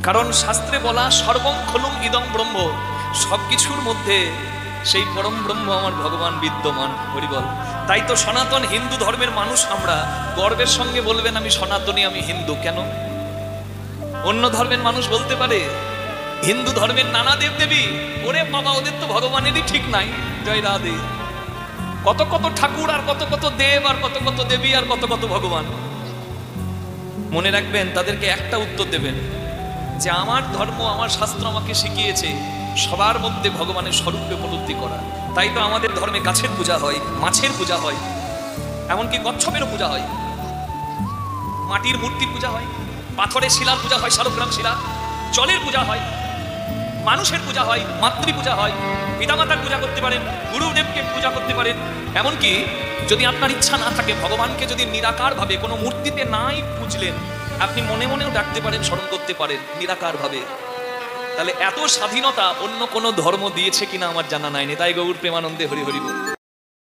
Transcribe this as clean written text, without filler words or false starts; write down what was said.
কারণ শাস্ত্রে বলা সর্বং খলুম ইদং ব্রহ্ম, সবকিছুর মধ্যে সেই পরম ব্রহ্ম আমার ভগবান বিদ্যমান। হরিবল। তাই তো সনাতন হিন্দু ধর্মের মানুষ আমরা গর্বের সঙ্গে বলবেন আমি সনাতনী, আমি হিন্দু। কেন? অন্য ধর্মের মানুষ বলতে পারে হিন্দু ধর্মের নানা দেব দেবী, ওরে বাবা ওদের তো ভগবানেরই ঠিক নাই। জয় রাধে। কত কত ঠাকুর আর কত কত দেব আর কত কত দেবী আর কত কত ভগবান। মনে রাখবেন, তাদেরকে একটা উত্তর দেবেন যে আমার ধর্ম, আমার শাস্ত্র আমাকে শিখিয়েছে সবার মধ্যে ভগবানের স্বরূপে উপলব্ধি করা। তাই তো আমাদের ধর্মে গাছের পূজা হয়, মাছের পূজা হয়, এমনকি কচ্ছপেরও পূজা হয়, মাটির মূর্তির পূজা হয়, পাথরের শিলার পূজা হয়, শালগ্রাম শিলা, জলের পূজা হয়, মানুষের পূজা হয়, মাতৃ পূজা হয়, পিতামাতার পূজা করতে পারেন, গুরুদেবকে পূজা করতে পারেন। এমনকি যদি আপনার ইচ্ছা না থাকে, ভগবানকে যদি নিরাকার ভাবে কোনো মূর্তিতে নাই পুজলেন, আপনি মনে মনেও ডাকতে পারেন, স্মরণ করতে পারেন নিরাকার ভাবে। তাহলে এত স্বাধীনতা অন্য কোনো ধর্ম দিয়েছে কিনা আমার জানা নাই। নিতাই গৌর প্রেমানন্দে হরি হরি বল।